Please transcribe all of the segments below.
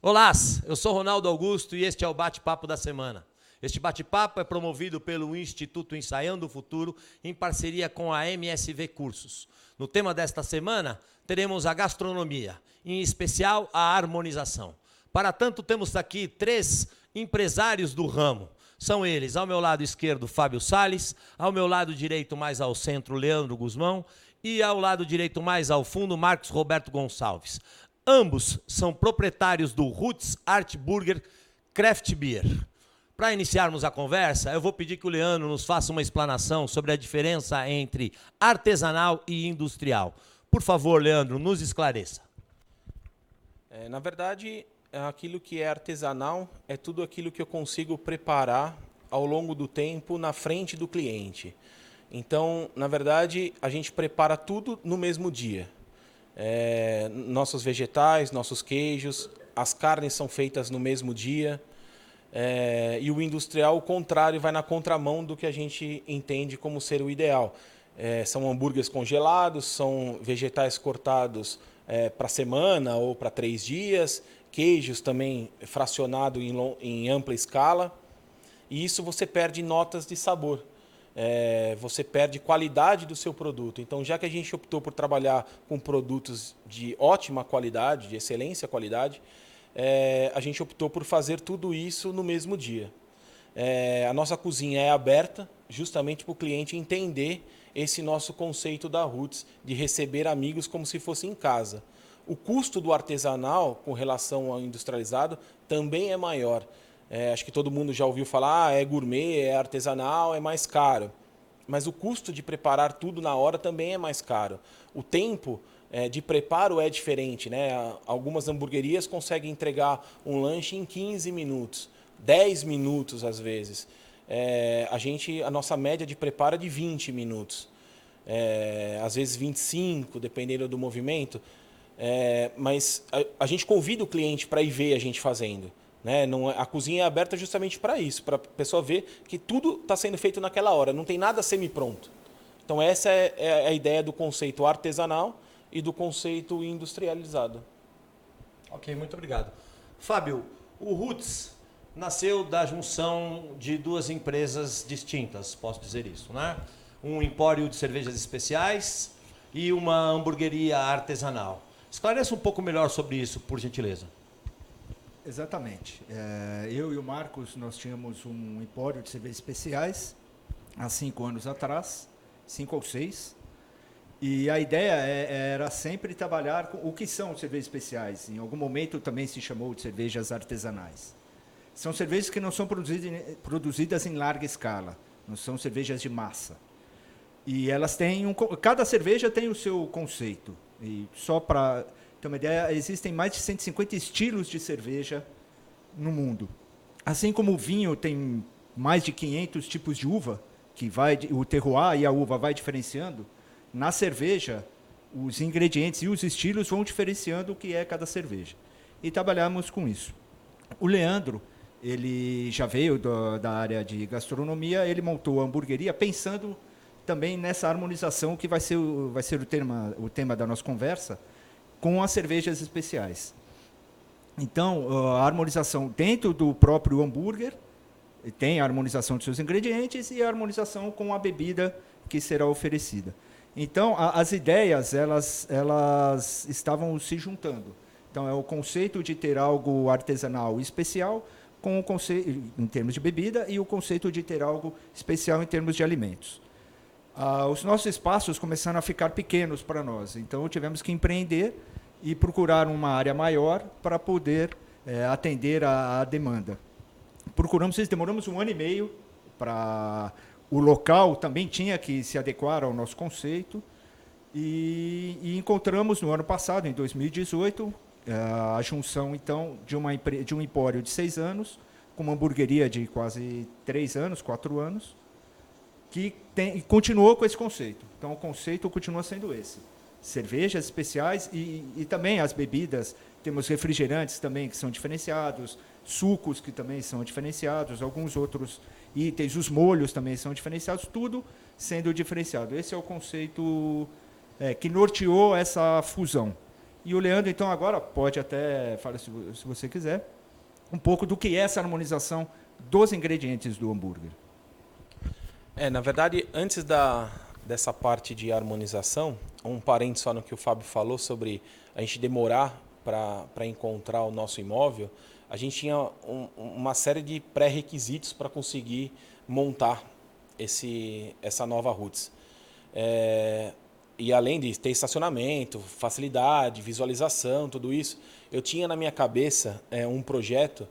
Olá, eu sou Ronaldo Augusto e este é o Bate-Papo da Semana. Este bate-papo é promovido pelo Instituto Ensaiando o Futuro em parceria com a MSV Cursos. No tema desta semana, teremos a gastronomia, em especial a harmonização. Para tanto, temos aqui 3 empresários do ramo. São eles, ao meu lado esquerdo, Fábio Salles, ao meu lado direito, mais ao centro, Leandro Guzmão, e ao lado direito, mais ao fundo, Marcos Roberto Gonçalves. Ambos são proprietários do Roots Art Burger Craft Beer. Para iniciarmos a conversa, eu vou pedir que o Leandro nos faça uma explanação sobre a diferença entre artesanal e industrial. Por favor, Leandro, nos esclareça. Na verdade, aquilo que é artesanal é tudo aquilo que eu consigo preparar ao longo do tempo na frente do cliente. Então, na verdade, a gente prepara tudo no mesmo dia. Nossos vegetais, nossos queijos, as carnes são feitas no mesmo dia. E o industrial, o contrário, vai na contramão do que a gente entende como ser o ideal. São hambúrgueres congelados, são vegetais cortados para semana ou para 3 dias, queijos também fracionado em ampla escala. E isso você perde notas de sabor. Você perde qualidade do seu produto. Então, já que a gente optou por trabalhar com produtos de ótima qualidade, de excelência qualidade, a gente optou por fazer tudo isso no mesmo dia. A nossa cozinha é aberta justamente para o cliente entender esse nosso conceito da Roots, de receber amigos como se fosse em casa. O custo do artesanal com relação ao industrializado também é maior. Acho que todo mundo já ouviu falar, é gourmet, é artesanal, é mais caro. Mas o custo de preparar tudo na hora também é mais caro. O tempo de preparo é diferente, né? Algumas hamburguerias conseguem entregar um lanche em 15 minutos, 10 minutos às vezes. A nossa média de preparo é de 20 minutos. Às vezes 25, dependendo do movimento. Mas a gente convida o cliente para ir ver a gente fazendo. Né? A cozinha é aberta justamente para isso, para a pessoa ver que tudo está sendo feito naquela hora, não tem nada semi-pronto. Então essa é a ideia do conceito artesanal e do conceito industrializado. Ok, muito obrigado. Fábio, o Roots nasceu da junção de 2 empresas distintas, posso dizer isso, né? Um empório de cervejas especiais e uma hamburgueria artesanal. Esclareça um pouco melhor sobre isso, por gentileza. Exatamente. Eu e o Marcos, nós tínhamos um empório de cervejas especiais há 5 anos atrás, 5 ou 6. E a ideia era sempre trabalhar com o que são cervejas especiais. Em algum momento também se chamou de cervejas artesanais. São cervejas que não são produzidas em larga escala, não são cervejas de massa. E elas têm cada cerveja tem o seu conceito. E só para ter uma ideia, existem mais de 150 estilos de cerveja no mundo. Assim como o vinho tem mais de 500 tipos de uva, que o terroir e a uva vai diferenciando, na cerveja, os ingredientes e os estilos vão diferenciando o que é cada cerveja. E trabalhamos com isso. O Leandro, ele já veio da área de gastronomia, ele montou a hamburgueria pensando também nessa harmonização que vai ser o tema da nossa conversa, com as cervejas especiais. Então, a harmonização dentro do próprio hambúrguer, tem a harmonização de seus ingredientes e a harmonização com a bebida que será oferecida. Então, as ideias, elas estavam se juntando. Então, é o conceito de ter algo artesanal e especial com o conceito, em termos de bebida, e o conceito de ter algo especial em termos de alimentos. Os nossos espaços começaram a ficar pequenos para nós, então tivemos que empreender e procurar uma área maior para poder atender a demanda. Demoramos 1 ano e meio para... O local também tinha que se adequar ao nosso conceito e encontramos no ano passado, em 2018, a junção então de um empório de 6 anos com uma hamburgueria de quase 3 anos, 4 anos, que continuou com esse conceito. Então, o conceito continua sendo esse. Cervejas especiais e também as bebidas. Temos refrigerantes também que são diferenciados, sucos que também são diferenciados, alguns outros itens, os molhos também são diferenciados, tudo sendo diferenciado. Esse é o conceito que norteou essa fusão. E o Leandro, então, agora pode até falar, se você quiser, um pouco do que é essa harmonização dos ingredientes do hambúrguer. Na verdade, antes dessa parte de harmonização, um parênteses só no que o Fábio falou sobre a gente demorar para encontrar o nosso imóvel, a gente tinha uma série de pré-requisitos para conseguir montar essa nova Roots. E além de ter estacionamento, facilidade, visualização, tudo isso, eu tinha na minha cabeça um projeto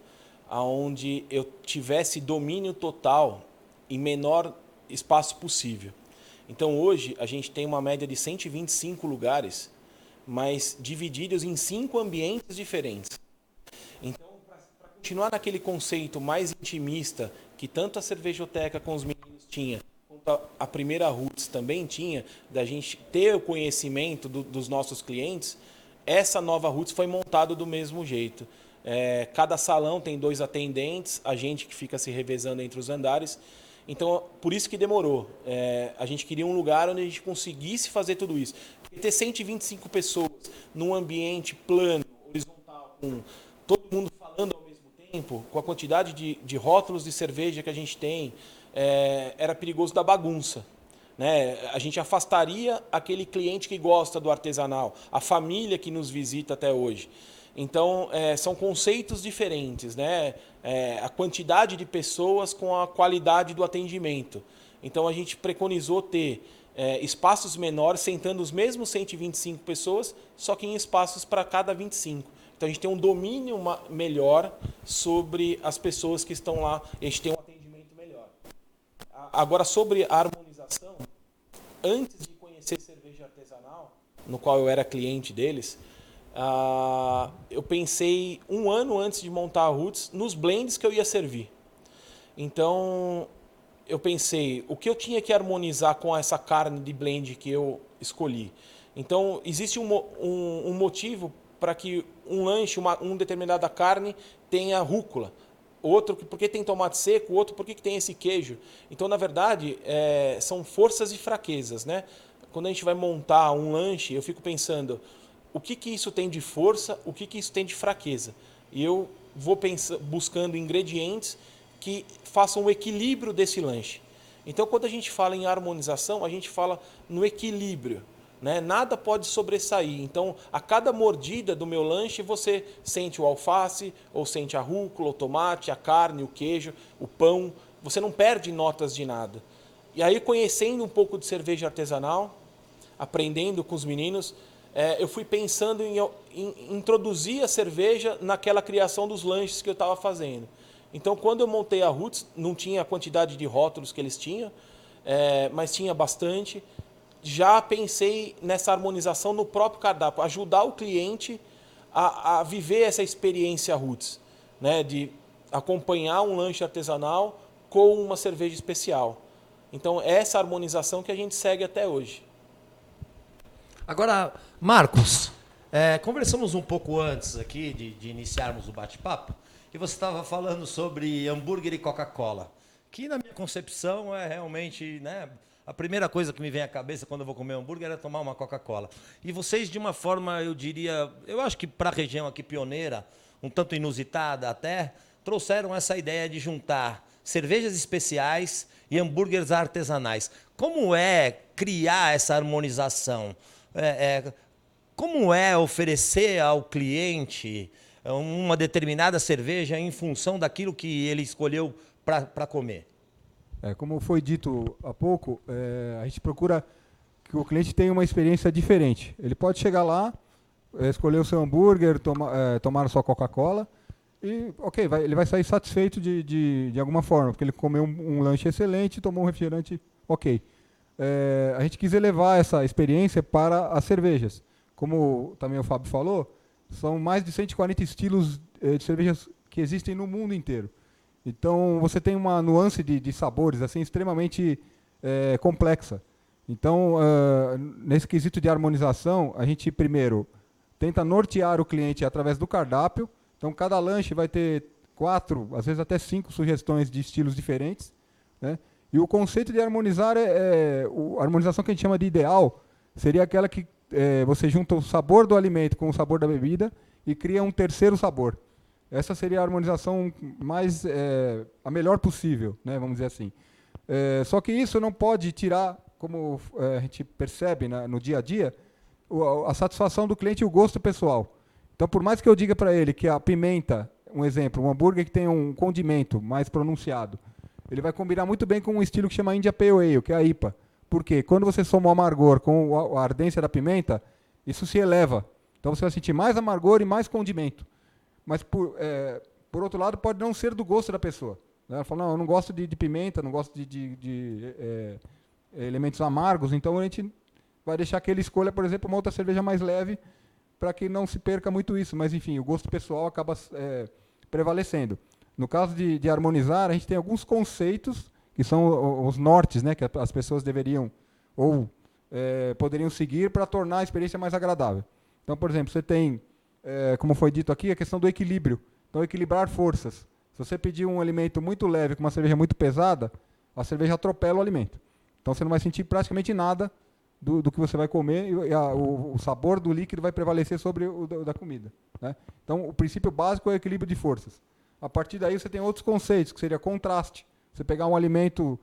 onde eu tivesse domínio total em menor espaço possível. Então hoje a gente tem uma média de 125 lugares, mas divididos em 5 ambientes diferentes. Então, para continuar naquele conceito mais intimista que tanto a cervejoteca com os meninos tinha, a primeira Roots também tinha, da gente ter o conhecimento dos nossos clientes, essa nova Roots foi montada do mesmo jeito. Cada salão tem 2 atendentes, a gente que fica se revezando entre os andares. Então, por isso que demorou. A gente queria um lugar onde a gente conseguisse fazer tudo isso. Porque ter 125 pessoas num ambiente plano, horizontal, com todo mundo falando ao mesmo tempo, com a quantidade de rótulos de cerveja que a gente tem, era perigoso da bagunça, né? A gente afastaria aquele cliente que gosta do artesanal, a família que nos visita até hoje. Então, são conceitos diferentes, né? A quantidade de pessoas com a qualidade do atendimento. Então, a gente preconizou ter espaços menores, sentando os mesmos 125 pessoas, só que em espaços para cada 25. Então, a gente tem um domínio melhor sobre as pessoas que estão lá. A gente tem um atendimento melhor. Agora, sobre a harmonização, antes de conhecer cerveja artesanal, no qual eu era cliente deles, eu pensei 1 ano antes de montar a Roots nos blends que eu ia servir. Então, eu pensei o que eu tinha que harmonizar com essa carne de blend que eu escolhi. Então, existe um motivo para que um lanche, uma determinada carne tenha rúcula. Outro porque tem tomate seco, outro porque tem esse queijo. Então, na verdade, são forças e fraquezas, né? Quando a gente vai montar um lanche, eu fico pensando o que isso tem de força, o que isso tem de fraqueza. E eu vou buscando ingredientes que façam o equilíbrio desse lanche. Então, quando a gente fala em harmonização, a gente fala no equilíbrio, né? Nada pode sobressair. Então, a cada mordida do meu lanche, você sente o alface, ou sente a rúcula, o tomate, a carne, o queijo, o pão. Você não perde notas de nada. E aí, conhecendo um pouco de cerveja artesanal, aprendendo com os meninos, eu fui pensando em introduzir a cerveja naquela criação dos lanches que eu estava fazendo. Então, quando eu montei a Roots, não tinha a quantidade de rótulos que eles tinham, mas tinha bastante. Já pensei nessa harmonização no próprio cardápio, ajudar o cliente a viver essa experiência Roots, né, de acompanhar um lanche artesanal com uma cerveja especial. Então, é essa harmonização que a gente segue até hoje. Agora, Marcos, conversamos um pouco antes aqui de iniciarmos o bate-papo, e você estava falando sobre hambúrguer e Coca-Cola, que na minha concepção é realmente, né, a primeira coisa que me vem à cabeça quando eu vou comer hambúrguer é tomar uma Coca-Cola. E vocês, de uma forma, eu diria, eu acho que para a região aqui pioneira, um tanto inusitada até, trouxeram essa ideia de juntar cervejas especiais e hambúrgueres artesanais. Como é criar essa harmonização? Como é oferecer ao cliente uma determinada cerveja em função daquilo que ele escolheu para comer? Como foi dito há pouco, a gente procura que o cliente tenha uma experiência diferente. Ele pode chegar lá, escolher o seu hambúrguer, tomar a sua Coca-Cola e, ok, ele vai sair satisfeito de alguma forma, porque ele comeu um lanche excelente, tomou um refrigerante ok. A gente quis elevar essa experiência para as cervejas. Como também o Fábio falou, são mais de 140 estilos de cervejas que existem no mundo inteiro. Então, você tem uma nuance de sabores assim extremamente complexa. Então, nesse quesito de harmonização, a gente primeiro tenta nortear o cliente através do cardápio. Então, cada lanche vai ter 4, às vezes até 5 sugestões de estilos diferentes, né? E o conceito de harmonizar a harmonização que a gente chama de ideal seria aquela que você junta o sabor do alimento com o sabor da bebida e cria um terceiro sabor. Essa seria a harmonização mais a melhor possível, né, vamos dizer assim. Só que isso não pode tirar, como a gente percebe no dia a dia, a satisfação do cliente e o gosto pessoal. Então, por mais que eu diga para ele que a pimenta, um exemplo, um hambúrguer que tem um condimento mais pronunciado, ele vai combinar muito bem com um estilo que chama India Pale Ale, que é a IPA. Por quê? Quando você soma o amargor com a ardência da pimenta, isso se eleva. Então você vai sentir mais amargor e mais condimento. Mas, por outro lado, pode não ser do gosto da pessoa. Né? Ela fala, não, eu não gosto de pimenta, não gosto de elementos amargos, então a gente vai deixar que ele escolha, por exemplo, uma outra cerveja mais leve, para que não se perca muito isso. Mas, enfim, o gosto pessoal acaba prevalecendo. No caso de harmonizar, a gente tem alguns conceitos, que são os nortes, né, que as pessoas deveriam ou poderiam seguir para tornar a experiência mais agradável. Então, por exemplo, você tem, como foi dito aqui, a questão do equilíbrio. Então, equilibrar forças. Se você pedir um alimento muito leve com uma cerveja muito pesada, a cerveja atropela o alimento. Então, você não vai sentir praticamente nada do que você vai comer e o sabor do líquido vai prevalecer sobre o da comida. Né? Então, o princípio básico é o equilíbrio de forças. A partir daí, você tem outros conceitos, que seria contraste. Você pegar um alimento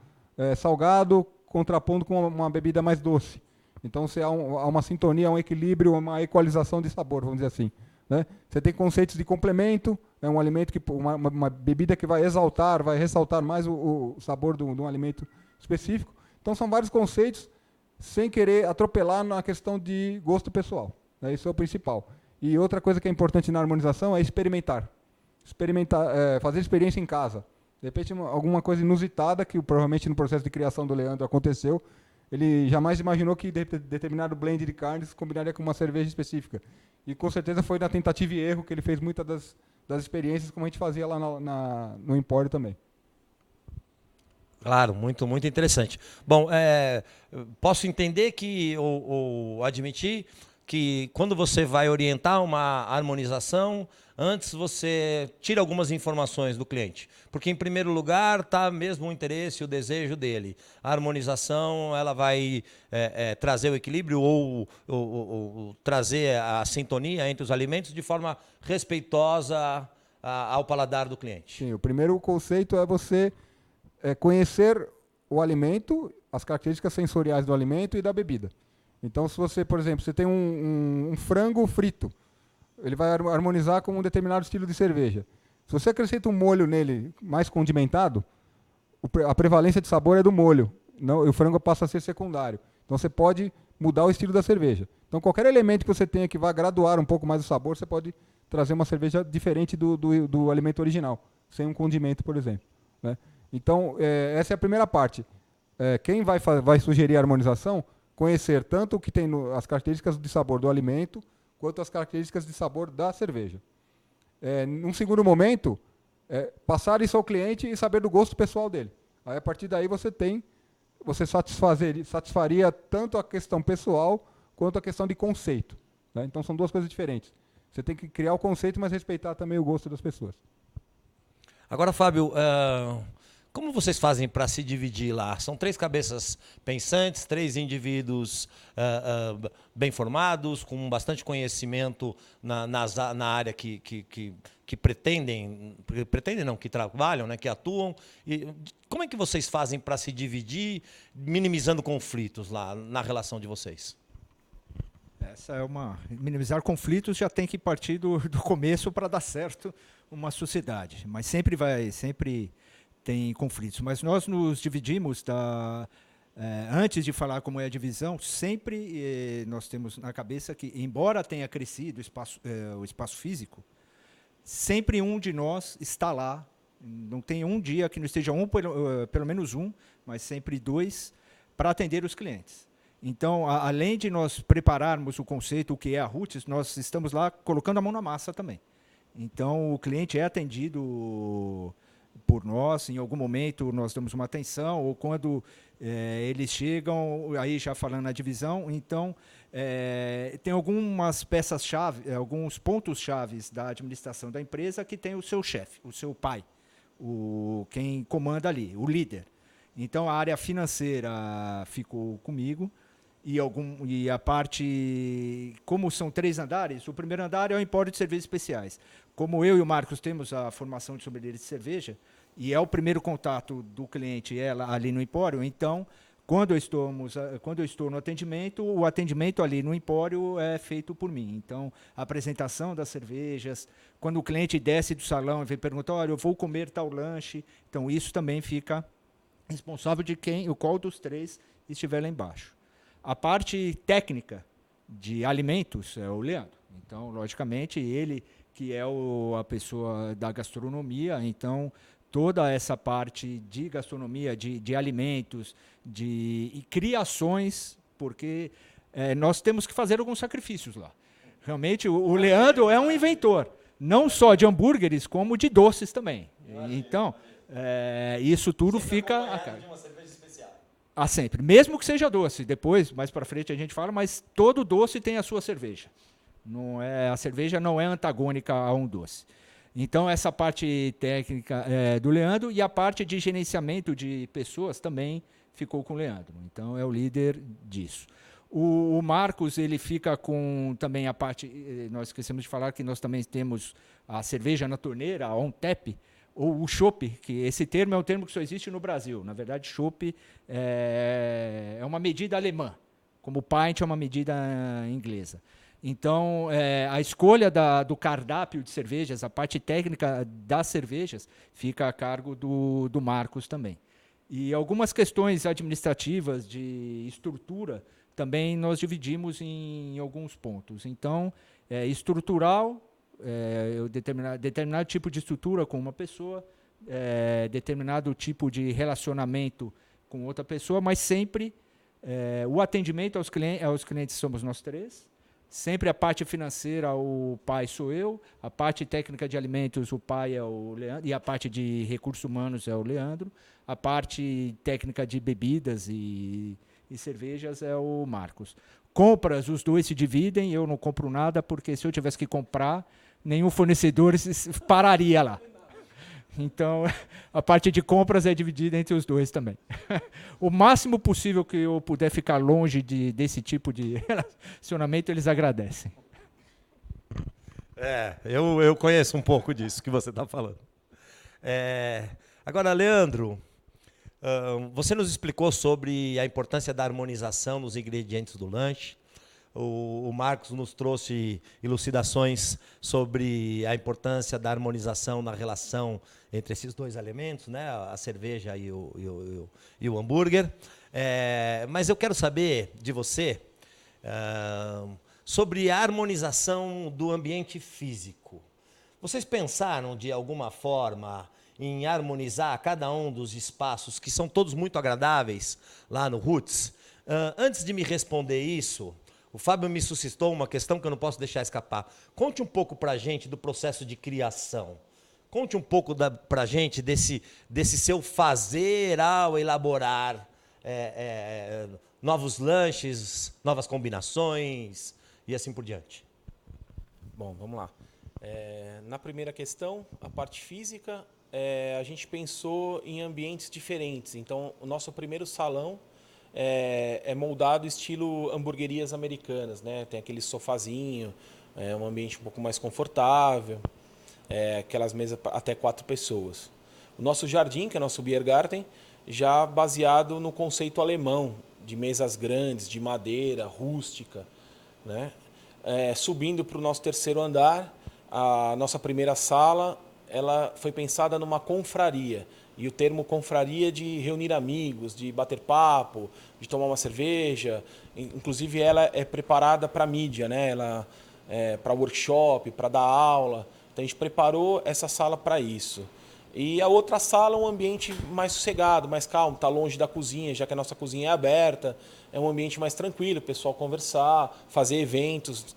salgado, contrapondo com uma bebida mais doce. Então, há uma sintonia, um equilíbrio, uma equalização de sabor, vamos dizer assim. Né? Você tem conceitos de complemento, um alimento uma bebida que vai exaltar, vai ressaltar mais o sabor de um alimento específico. Então, são vários conceitos, sem querer atropelar na questão de gosto pessoal. Né? Isso é o principal. E outra coisa que é importante na harmonização é experimentar. Fazer experiência em casa. De repente, alguma coisa inusitada, que provavelmente no processo de criação do Leandro aconteceu, ele jamais imaginou que determinado blend de carnes combinaria com uma cerveja específica. E com certeza foi na tentativa e erro que ele fez muitas das experiências, como a gente fazia lá no Empório também. Claro, muito, muito interessante. Bom, posso entender que, ou admitir, que quando você vai orientar uma harmonização, antes você tira algumas informações do cliente. Porque, em primeiro lugar, está mesmo o interesse, o desejo dele. A harmonização ela vai trazer o equilíbrio ou trazer a sintonia entre os alimentos de forma respeitosa ao paladar do cliente. Sim, o primeiro conceito é você conhecer o alimento, as características sensoriais do alimento e da bebida. Então, se você, por exemplo, você tem um frango frito, ele vai harmonizar com um determinado estilo de cerveja. Se você acrescenta um molho nele mais condimentado, a prevalência de sabor é do molho, não, e o frango passa a ser secundário. Então, você pode mudar o estilo da cerveja. Então, qualquer elemento que você tenha que vá graduar um pouco mais o sabor, você pode trazer uma cerveja diferente do alimento original, sem um condimento, por exemplo. Né? Então, essa é a primeira parte. Quem vai sugerir a harmonização, conhecer tanto o que tem as características de sabor do alimento, quanto as características de sabor da cerveja. Num segundo momento, passar isso ao cliente e saber do gosto pessoal dele. Aí, a partir daí, você satisfaria tanto a questão pessoal, quanto a questão de conceito. Né? Então, são duas coisas diferentes. Você tem que criar o conceito, mas respeitar também o gosto das pessoas. Agora, Fábio, como vocês fazem para se dividir lá? São 3 cabeças pensantes, 3 indivíduos bem formados, com bastante conhecimento na área que pretendem não, que trabalham, né, que atuam. E como é que vocês fazem para se dividir, minimizando conflitos lá na relação de vocês? Minimizar conflitos já tem que partir do começo para dar certo uma sociedade, mas sempre tem conflitos. Mas nós nos dividimos, antes de falar como é a divisão, sempre nós temos na cabeça que, embora tenha crescido o espaço físico, sempre um de nós está lá. Não tem um dia que não esteja pelo menos um, mas sempre 2, para atender os clientes. Então, além de nós prepararmos o conceito, o que é a Roots, nós estamos lá colocando a mão na massa também. Então, o cliente é atendido por nós, em algum momento nós damos uma atenção, ou quando eles chegam, aí já falando na divisão, então tem algumas peças-chave, alguns pontos-chave da administração da empresa que tem o seu chefe, o seu pai, quem comanda ali, o líder. Então, a área financeira ficou comigo, e a parte, como são 3 andares, o primeiro andar é o empório de cervejas especiais. Como eu e o Marcos temos a formação de sommelier de cerveja, e é o primeiro contato do cliente ali no empório, então, quando eu estou no atendimento, o atendimento ali no empório é feito por mim. Então, a apresentação das cervejas, quando o cliente desce do salão e vem perguntar, olha, eu vou comer tal lanche, então isso também fica responsável de qual dos 3 estiver lá embaixo. A parte técnica de alimentos é o Leandro. Então, logicamente, ele que é a pessoa da gastronomia, então toda essa parte de gastronomia, de alimentos, e criações, porque nós temos que fazer alguns sacrifícios lá. Realmente, o Leandro é um inventor, não só de hambúrgueres, como de doces também. Então, isso tudo fica a cara. Ah, sempre. Mesmo que seja doce. Depois, mais para frente, a gente fala, mas todo doce tem a sua cerveja. A cerveja não é antagônica a um doce. Então, essa parte técnica do Leandro e a parte de gerenciamento de pessoas também ficou com o Leandro. Então, é o líder disso. O Marcos, ele fica com também a parte... Nós esquecemos de falar que nós também temos a cerveja na torneira, a on-tap, ou o chopp, que esse termo é um termo que só existe no Brasil. Na verdade, chopp é uma medida alemã, como pint é uma medida inglesa. Então, a escolha do cardápio de cervejas, a parte técnica das cervejas, fica a cargo do Marcos também. E algumas questões administrativas de estrutura também nós dividimos em alguns pontos. Então, estrutural, determinado tipo de estrutura com uma pessoa, determinado tipo de relacionamento com outra pessoa, mas sempre o atendimento aos clientes somos nós 3. Sempre a parte financeira, o pai sou eu, a parte técnica de alimentos, o pai é o Leandro, e a parte de recursos humanos é o Leandro, a parte técnica de bebidas e cervejas é o Marcos. Compras, os 2 se dividem, eu não compro nada, porque se eu tivesse que comprar, nenhum fornecedor pararia lá. Então, a parte de compras é dividida entre os 2 também. O máximo possível que eu puder ficar longe desse tipo de relacionamento, eles agradecem. Eu conheço um pouco disso que você está falando. Agora, Leandro, você nos explicou sobre a importância da harmonização nos ingredientes do lanche. O Marcos nos trouxe elucidações sobre a importância da harmonização na relação entre esses 2 elementos, né? A cerveja e o hambúrguer. Mas eu quero saber de você sobre a harmonização do ambiente físico. Vocês pensaram, de alguma forma, em harmonizar cada um dos espaços, que são todos muito agradáveis, lá no Roots? Antes de me responder isso, o Fábio me suscitou uma questão que eu não posso deixar escapar. Conte um pouco para a gente do processo de criação. Conte um pouco para a gente desse seu fazer ao elaborar novos lanches, novas combinações e assim por diante. Bom, vamos lá. Na primeira questão, a parte física, a gente pensou em ambientes diferentes. Então, o nosso primeiro salão é moldado estilo hamburguerias americanas, né? Tem aquele sofazinho, um ambiente um pouco mais confortável, aquelas mesas até 4 pessoas. O nosso jardim, que é o nosso Biergarten, já baseado no conceito alemão, de mesas grandes, de madeira, rústica, né? Subindo para o nosso 3º andar, a nossa primeira sala, ela foi pensada numa confraria. E o termo confraria de reunir amigos, de bater papo, de tomar uma cerveja. Inclusive, ela é preparada para mídia, né? Ela para workshop, para dar aula. Então, a gente preparou essa sala para isso. E a outra sala é um ambiente mais sossegado, mais calmo, está longe da cozinha, já que a nossa cozinha é aberta. É um ambiente mais tranquilo, o pessoal conversar, fazer eventos.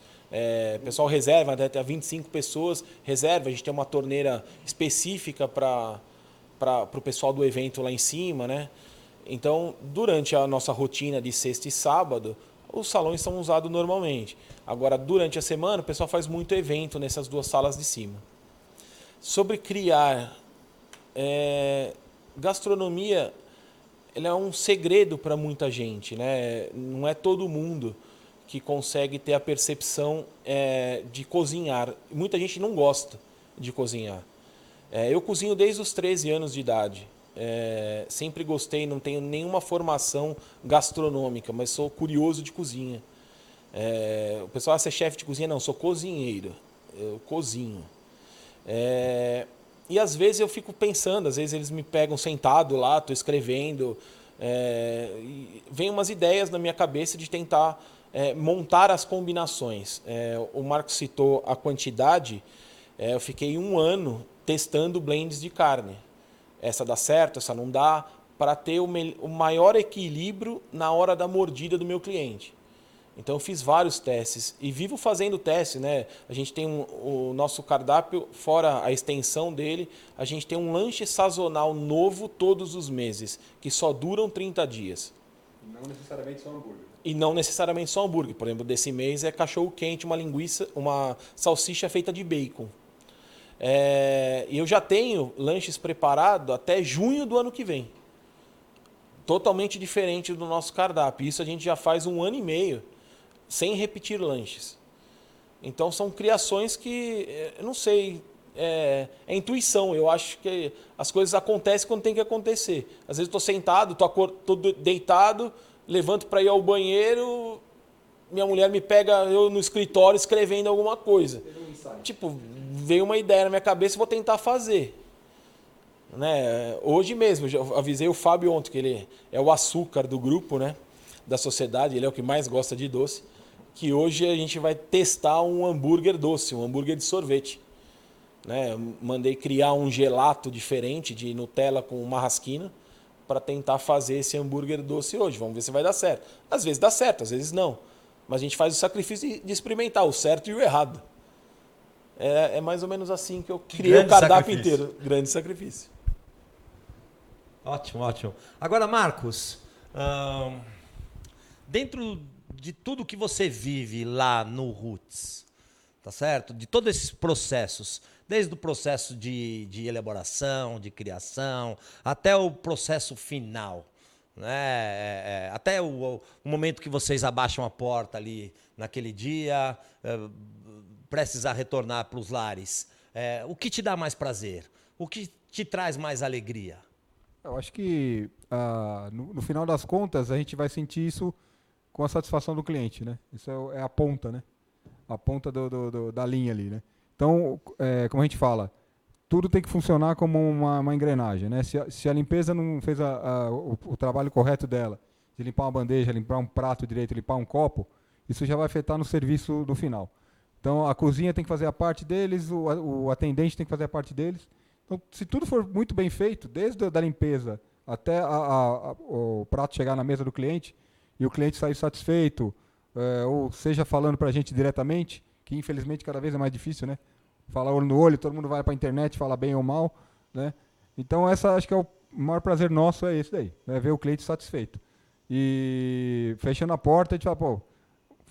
O pessoal reserva, até 25 pessoas, reserva. A gente tem uma torneira específica para o pessoal do evento lá em cima, né? Então, durante a nossa rotina de sexta e sábado, os salões são usados normalmente. Agora, durante a semana, o pessoal faz muito evento nessas 2 salas de cima. Sobre criar gastronomia, ele é um segredo para muita gente, né? Não é todo mundo que consegue ter a percepção de cozinhar. Muita gente não gosta de cozinhar. Eu cozinho desde os 13 anos de idade. Sempre gostei, não tenho nenhuma formação gastronômica, mas sou curioso de cozinha. O pessoal você é chefe de cozinha? Não, sou cozinheiro. Eu cozinho. E às vezes eu fico pensando, às vezes eles me pegam sentado lá, estou escrevendo, e vem umas ideias na minha cabeça de tentar montar as combinações. O Marcos citou a quantidade, eu fiquei 1 ano testando blends de carne. Essa dá certo, essa não dá, para ter o maior equilíbrio na hora da mordida do meu cliente. Então eu fiz vários testes e vivo fazendo teste, né? A gente tem o nosso cardápio, fora a extensão dele, a gente tem um lanche sazonal novo todos os meses, que só duram 30 dias. Não necessariamente só hambúrguer. E não necessariamente só hambúrguer. Por exemplo, desse mês é cachorro quente, uma linguiça, uma salsicha feita de bacon. E eu já tenho lanches preparados até junho do ano que vem. Totalmente diferente do nosso cardápio. Isso a gente já faz 1 ano e meio, sem repetir lanches. Então são criações que, eu não sei, é intuição. Eu acho que as coisas acontecem quando tem que acontecer. Às vezes estou sentado, estou deitado, levanto para ir ao banheiro, minha mulher me pega eu no escritório escrevendo alguma coisa. Tipo, veio uma ideia na minha cabeça e vou tentar fazer. Né? Hoje mesmo, eu já avisei o Fábio ontem, que ele é o açúcar do grupo, né? Da sociedade, ele é o que mais gosta de doce, que hoje a gente vai testar um hambúrguer doce, um hambúrguer de sorvete. Né? Mandei criar um gelato diferente de Nutella com marrasquina para tentar fazer esse hambúrguer doce hoje. Vamos ver se vai dar certo. Às vezes dá certo, às vezes não. Mas a gente faz o sacrifício de experimentar o certo e o errado. É mais ou menos assim que eu criei o cardápio inteiro. Grande sacrifício. Ótimo, ótimo. Agora, Marcos, dentro de tudo que você vive lá no Roots, tá certo? De todos esses processos, desde o processo de elaboração, de criação, até o processo final, né? Até o momento que vocês abaixam a porta ali naquele dia, prestes a retornar para os lares. O que te dá mais prazer? O que te traz mais alegria? Eu acho que no final das contas a gente vai sentir isso com a satisfação do cliente, né? Isso é a ponta, né? A ponta da linha ali, né? Então, como a gente fala, tudo tem que funcionar como uma engrenagem, né? Se a limpeza não fez o trabalho correto dela, de limpar uma bandeja, limpar um prato direito, limpar um copo, isso já vai afetar no serviço do final. Então, a cozinha tem que fazer a parte deles, o atendente tem que fazer a parte deles. Então, se tudo for muito bem feito, desde a limpeza até o prato chegar na mesa do cliente e o cliente sair satisfeito, ou seja, falando para a gente diretamente, que infelizmente cada vez é mais difícil, né? Falar olho no olho, todo mundo vai para a internet, fala bem ou mal, né? Então, acho que o maior prazer nosso é esse daí, né? Ver o cliente satisfeito. E fechando a porta, a gente fala, pô,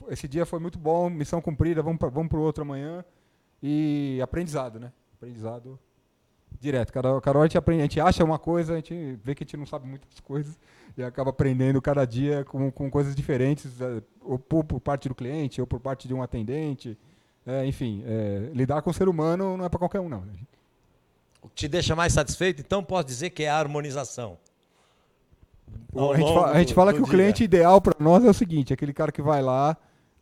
esse dia foi muito bom, missão cumprida, vamos para o outro amanhã. E aprendizado, né? Aprendizado direto. Cada hora a gente aprende, a gente acha uma coisa, a gente vê que a gente não sabe muitas coisas e acaba aprendendo cada dia com coisas diferentes, ou por parte do cliente, ou por parte de um atendente. Enfim, lidar com o ser humano não é para qualquer um, não. O que te deixa mais satisfeito, então, posso dizer que é a harmonização. A gente fala que o cliente ideal para nós é o seguinte, aquele cara que vai lá,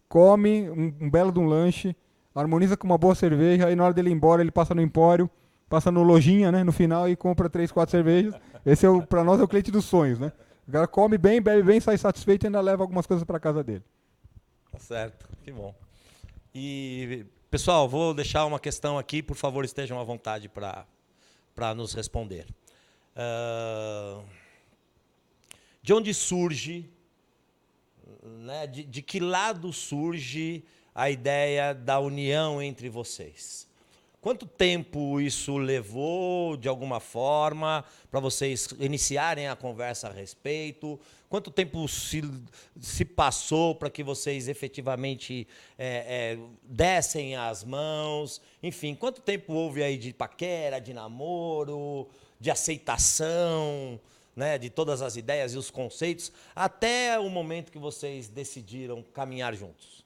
come um belo de um lanche, harmoniza com uma boa cerveja, aí na hora dele ir embora ele passa no empório, passa no lojinha, né, no final e compra 3, 4 cervejas. Esse para nós é o cliente dos sonhos, né? O cara come bem, bebe bem, sai satisfeito e ainda leva algumas coisas para casa dele. Tá certo, que bom. E, pessoal, vou deixar uma questão aqui, por favor, estejam à vontade para nos responder. De onde surge, né, de que lado surge a ideia da união entre vocês? Quanto tempo isso levou, de alguma forma, para vocês iniciarem a conversa a respeito? Quanto tempo se passou para que vocês efetivamente dessem as mãos? Enfim, quanto tempo houve aí de paquera, de namoro, de aceitação? né, de todas as ideias e os conceitos, até o momento que vocês decidiram caminhar juntos?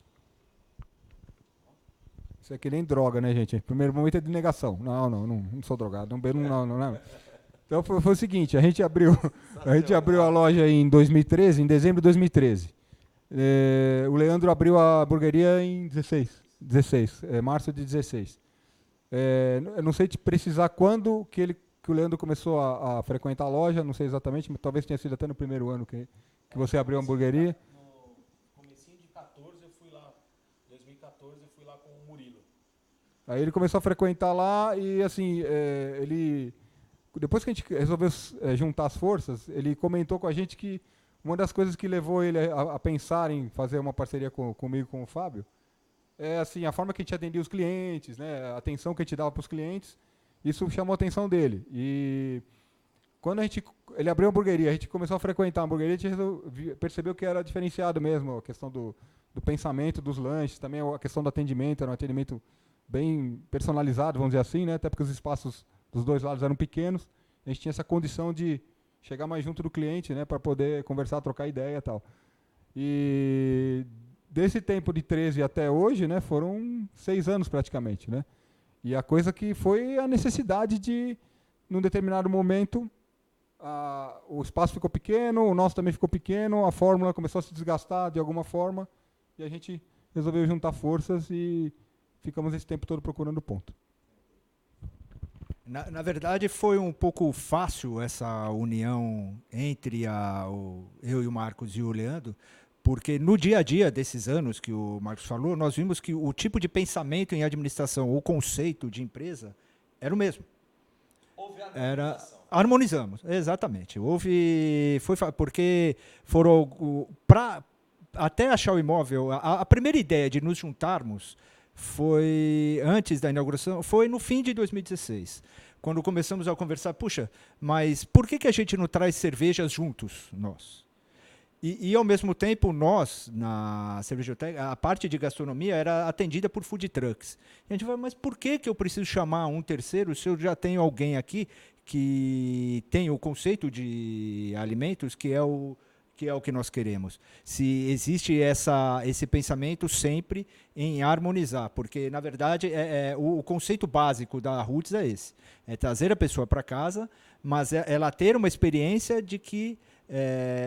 Isso é que nem droga, né, gente? Primeiro momento é de negação. Não sou drogado, não bebo, não. Então foi o seguinte, a gente abriu a loja em 2013, em dezembro de 2013. O Leandro abriu a hamburgueria em 16, março de 16. Eu não sei te precisar quando que o Leandro começou a frequentar a loja, não sei exatamente, mas talvez tenha sido até no primeiro ano que você abriu a hamburgueria. No comecinho de 14 eu fui lá, 2014 eu fui lá com o Murilo. Aí ele começou a frequentar lá e assim, depois que a gente resolveu juntar as forças, ele comentou com a gente que uma das coisas que levou ele a pensar em fazer uma parceria comigo, com o Fábio, é assim, a forma que a gente atendia os clientes, né, a atenção que a gente dava para os clientes, isso chamou a atenção dele. E quando ele abriu a hamburgueria, a gente começou a frequentar a hamburgueria, a gente percebeu que era diferenciado mesmo, a questão do pensamento dos lanches, também a questão do atendimento, era um atendimento bem personalizado, vamos dizer assim, né, até porque os espaços dos dois lados eram pequenos, a gente tinha essa condição de chegar mais junto do cliente, né, para poder conversar, trocar ideia e tal. E desse tempo de 13 até hoje, né, foram 6 anos praticamente, né? E a coisa que foi a necessidade de, num determinado momento, o espaço ficou pequeno, o nosso também ficou pequeno, a fórmula começou a se desgastar de alguma forma, e a gente resolveu juntar forças e ficamos esse tempo todo procurando ponto. Na verdade, foi um pouco fácil essa união entre eu e o Marcos e o Leandro, porque no dia a dia desses anos que o Marcos falou, nós vimos que o tipo de pensamento em administração, o conceito de empresa, era o mesmo. Houve harmonização. Harmonizamos, exatamente. Porque até achar o imóvel, a primeira ideia de nos juntarmos foi, antes da inauguração, foi no fim de 2016, quando começamos a conversar, puxa, mas por que a gente não traz cervejas juntos, nós? E ao mesmo tempo, nós, na cervejoteca, a parte de gastronomia era atendida por food trucks. E a gente falou, mas por que eu preciso chamar um terceiro se eu já tenho alguém aqui que tem o conceito de alimentos que é o que nós queremos? Se existe esse pensamento sempre em harmonizar, porque, na verdade, o conceito básico da Roots é esse, é trazer a pessoa para casa, mas ela ter uma experiência de que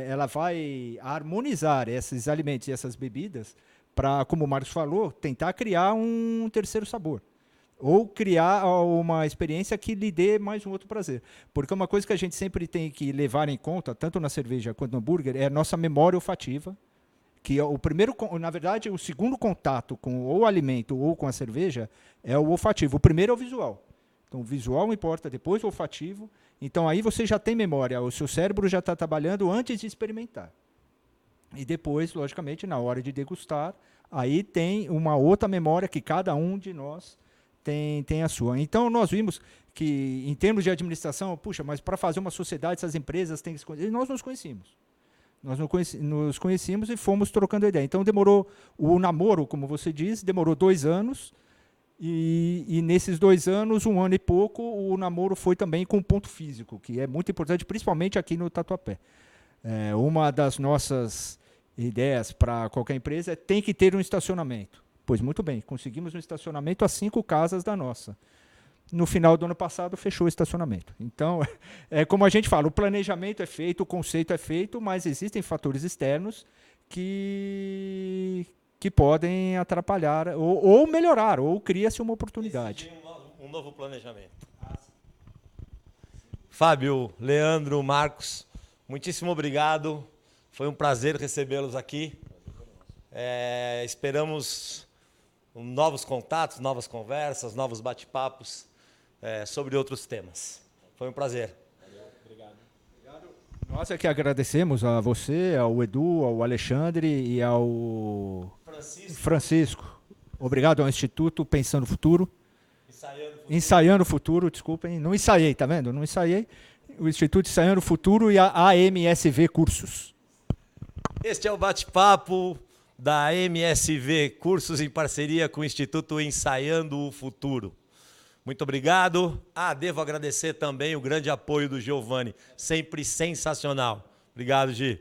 ela vai harmonizar esses alimentos e essas bebidas para, como o Marcos falou, tentar criar um terceiro sabor. Ou criar uma experiência que lhe dê mais um outro prazer. Porque uma coisa que a gente sempre tem que levar em conta, tanto na cerveja quanto no hambúrguer, é a nossa memória olfativa, que é na verdade, o segundo contato com o alimento ou com a cerveja é o olfativo. O primeiro é o visual. Então, o visual importa, depois o olfativo. Então, aí você já tem memória, o seu cérebro já está trabalhando antes de experimentar. E depois, logicamente, na hora de degustar, aí tem uma outra memória que cada um de nós tem a sua. Então, nós vimos que, em termos de administração, puxa, mas para fazer uma sociedade, essas empresas têm que se conhecer. E nós nos conhecíamos. Nós nos conhecíamos e fomos trocando ideia. Então, demorou, o namoro, como você diz, demorou 2 anos, e nesses 2 anos, 1 ano e pouco, o namoro foi também com ponto físico, que é muito importante, principalmente aqui no Tatuapé. Uma das nossas ideias para qualquer empresa é tem que ter um estacionamento. Pois muito bem, conseguimos um estacionamento a 5 casas da nossa. No final do ano passado, fechou o estacionamento. Então, como a gente fala, o planejamento é feito, o conceito é feito, mas existem fatores externos que podem atrapalhar ou melhorar, ou cria-se uma oportunidade. Um novo planejamento. Fábio, Leandro, Marcos, muitíssimo obrigado. Foi um prazer recebê-los aqui. Esperamos novos contatos, novas conversas, novos bate-papos sobre outros temas. Foi um prazer. Obrigado. Nós é que agradecemos a você, ao Edu, ao Alexandre e ao Francisco. Obrigado ao Instituto Pensando Futuro. Ensaiando o Futuro, desculpem. Não ensaiei, tá vendo? Não ensaiei. O Instituto Ensaiando o Futuro e a AMSV Cursos. Este é o bate-papo da MSV Cursos em parceria com o Instituto Ensaiando o Futuro. Muito obrigado. Devo agradecer também o grande apoio do Giovanni, sempre sensacional. Obrigado, Gi.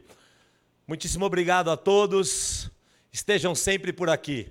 Muitíssimo obrigado a todos. Estejam sempre por aqui.